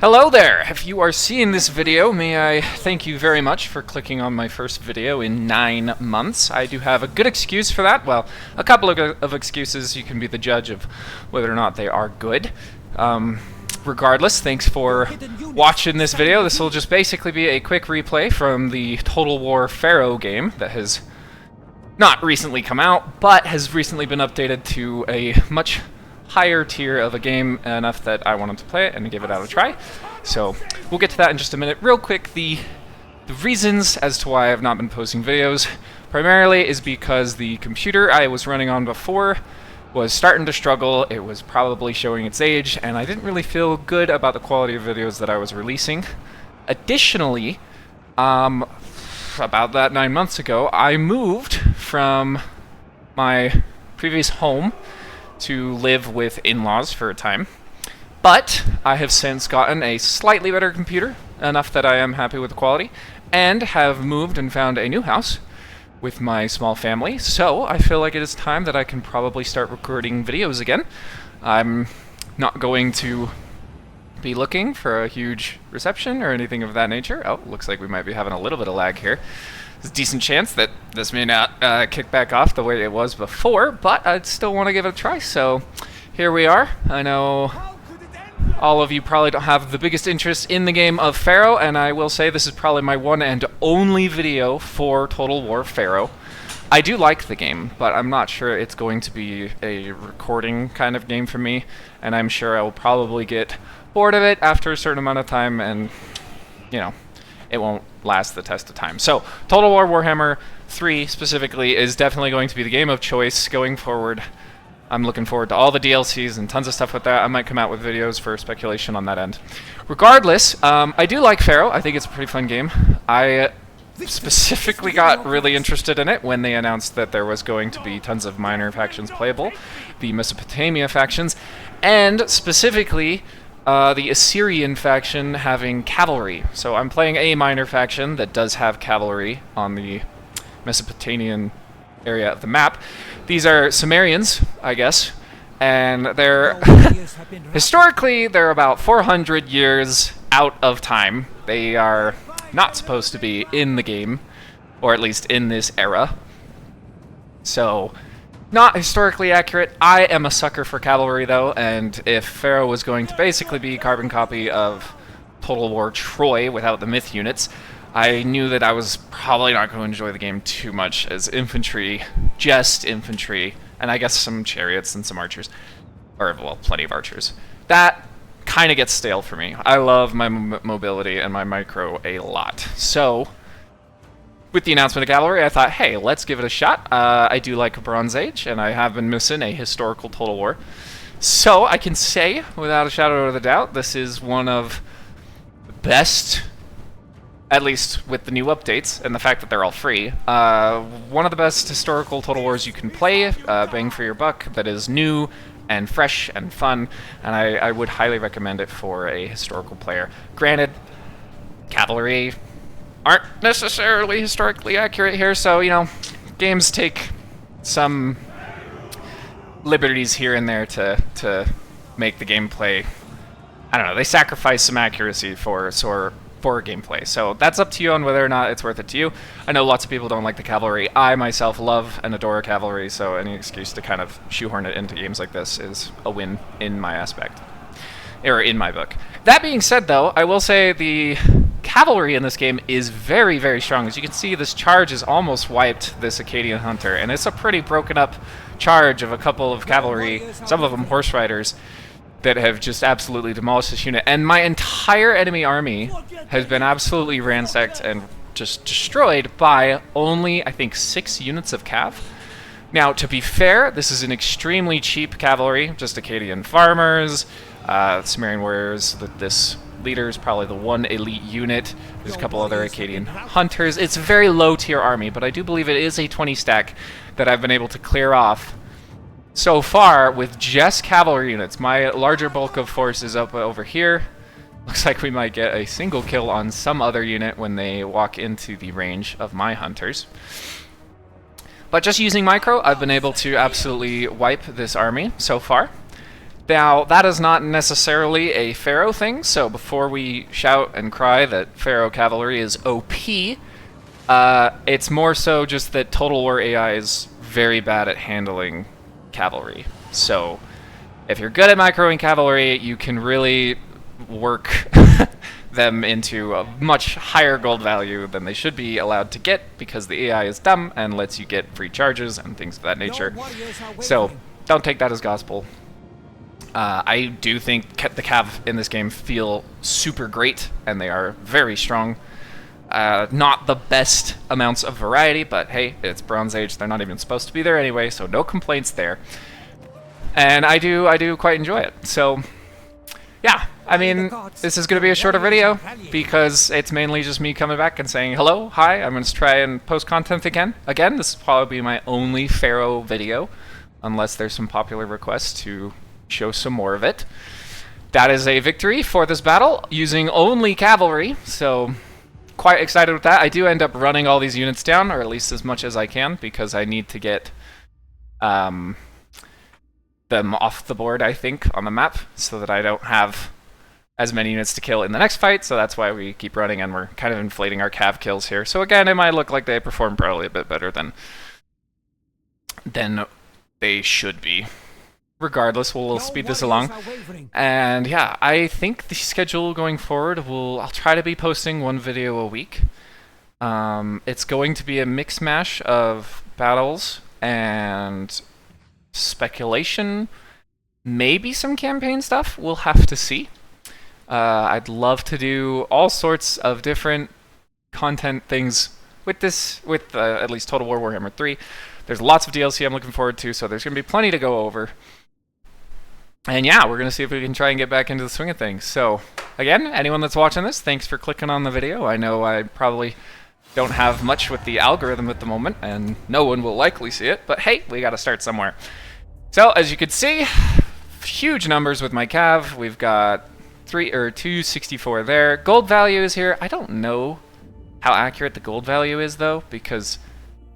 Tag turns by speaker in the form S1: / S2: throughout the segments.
S1: Hello there! If you are seeing this video, may I thank you very much for clicking on my first video in 9 months. I do have a good excuse for that. Well, a couple of excuses. You can be the judge of whether or not they are good. Regardless, thanks for watching this video. This will just basically be a quick replay from the Total War Pharaoh game that has not recently come out, but has recently been updated to a much higher tier of a game, enough that I wanted to play it and give it out a try. So we'll get to that in just a minute. Real quick, the reasons as to why I've not been posting videos primarily is because the computer I was running on before was starting to struggle. It was probably showing its age, and I didn't really feel good about the quality of videos that I was releasing. Additionally, about that 9 months ago, I moved from my previous home to live with in-laws for a time. But I have since gotten a slightly better computer, enough that I am happy with the quality, and have moved and found a new house with my small family. So I feel like it is time that I can probably start recording videos again. I'm not going to be looking for a huge reception or anything of that nature. Oh, looks like we might be having a little bit of lag here. There's a decent chance that this may not kick back off the way it was before, but I'd still want to give it a try, so here we are. I know all of you probably don't have the biggest interest in the game of Pharaoh, and I will say this is probably my one and only video for Total War Pharaoh. I do like the game, but I'm not sure it's going to be a recording kind of game for me, and I'm sure I will probably get bored of it after a certain amount of time, and, you know, it won't last the test of time. So, Total War Warhammer 3 specifically is definitely going to be the game of choice going forward. I'm looking forward to all the DLCs and tons of stuff with that. I might come out with videos for speculation on that end. Regardless, I do like Pharaoh. I think it's a pretty fun game. I specifically got really interested in it when they announced that there was going to be tons of minor factions playable, the Mesopotamia factions, and specifically the Assyrian faction having cavalry. So I'm playing a minor faction that does have cavalry on the Mesopotamian area of the map. These are Sumerians, I guess, and they're historically they're about 400 years out of time. They are not supposed to be in the game, or at least in this era. So, not historically accurate. I am a sucker for cavalry, though, and if Pharaoh was going to basically be a carbon copy of Total War Troy without the myth units, I knew that I was probably not going to enjoy the game too much as infantry, just infantry, and I guess some chariots and some archers. Or, well, plenty of archers. That kind of gets stale for me. I love my mobility and my micro a lot. So, with the announcement of cavalry, I thought, hey, let's give it a shot. I do like Bronze Age, and I have been missing a historical Total War. So, I can say, without a shadow of a doubt, this is one of the best, at least with the new updates and the fact that they're all free, one of the best historical Total Wars you can play, bang for your buck, that is new and fresh and fun, and I would highly recommend it for a historical player. Granted, cavalry aren't necessarily historically accurate here, so, you know, games take some liberties here and there to make the gameplay, I don't know, they sacrifice some accuracy for gameplay. So that's up to you on whether or not it's worth it to you. I know lots of people don't like the cavalry. I myself love and adore cavalry, so any excuse to kind of shoehorn it into games like this is a win in my aspect, or in my book. That being said, though, I will say the cavalry in this game is very, very strong. As you can see, this charge has almost wiped this Akkadian hunter, and it's a pretty broken up charge of a couple of cavalry, some of them horse riders, that have just absolutely demolished this unit. And my entire enemy army has been absolutely ransacked and just destroyed by only, I think, 6 units of cav. Now, to be fair, this is an extremely cheap cavalry, just Akkadian farmers, Sumerian warriors. This leader is probably the one elite unit. There's a couple other Akkadian hunters. It's a very low-tier army, but I do believe it is a 20 stack that I've been able to clear off so far with just cavalry units. My larger bulk of force is up over here. Looks like we might get a single kill on some other unit when they walk into the range of my hunters. But just using micro, I've been able to absolutely wipe this army so far. Now, that is not necessarily a Pharaoh thing, so before we shout and cry that Pharaoh cavalry is OP, it's more so just that Total War AI is very bad at handling cavalry. So, if you're good at microing cavalry, you can really work them into a much higher gold value than they should be allowed to get because the AI is dumb and lets you get free charges and things of that nature. So, don't take that as gospel. I do think the cav in this game feel super great, and they are very strong. Not the best amounts of variety, but hey, it's Bronze Age. They're not even supposed to be there anyway, so no complaints there. And I do quite enjoy it. So, yeah, I mean, this is going to be a shorter video because it's mainly just me coming back and saying hello, hi. I'm going to try and post content again. Again, this will probably be my only Pharaoh video, unless there's some popular requests to show some more of it. That is a victory for this battle using only cavalry, so quite excited with that. I do end up running all these units down, or at least as much as I can, because I need to get them off the board, I think, on the map, so that I don't have as many units to kill in the next fight, so that's why we keep running, and we're kind of inflating our cav kills here. So again, it might look like they perform probably a bit better than they should be. Regardless, we'll speed this along. And yeah, I think the schedule going forward I'll try to be posting one video a week. It's going to be a mix mash of battles and speculation, maybe some campaign stuff. We'll have to see. I'd love to do all sorts of different content things with this, with at least Total War Warhammer 3. There's lots of DLC I'm looking forward to, so there's going to be plenty to go over. And yeah, we're going to see if we can try and get back into the swing of things. So, again, anyone that's watching this, thanks for clicking on the video. I know I probably don't have much with the algorithm at the moment, and no one will likely see it, but hey, we got to start somewhere. So, as you can see, huge numbers with my cav. We've got 264 there. Gold value is here. I don't know how accurate the gold value is, though, because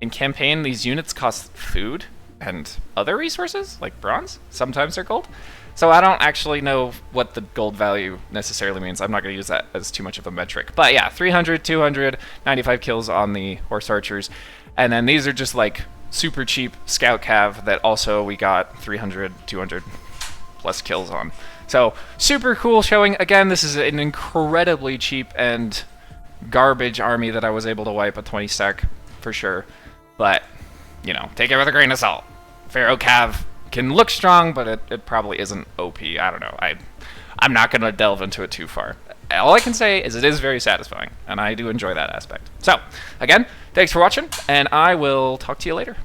S1: in campaign, these units cost food and other resources, like bronze. Sometimes they're gold. So I don't actually know what the gold value necessarily means. I'm not going to use that as too much of a metric. But yeah, 300, 200, 95 kills on the horse archers. And then these are just like super cheap scout cav that also we got 300, 200 plus kills on. So super cool showing. Again, this is an incredibly cheap and garbage army that I was able to wipe a 20 stack for sure. But, you know, take it with a grain of salt. Pharaoh cav can look strong, but it probably isn't OP. I don't know. I'm not going to delve into it too far. All I can say is it is very satisfying, and I do enjoy that aspect. So, again, thanks for watching, and I will talk to you later.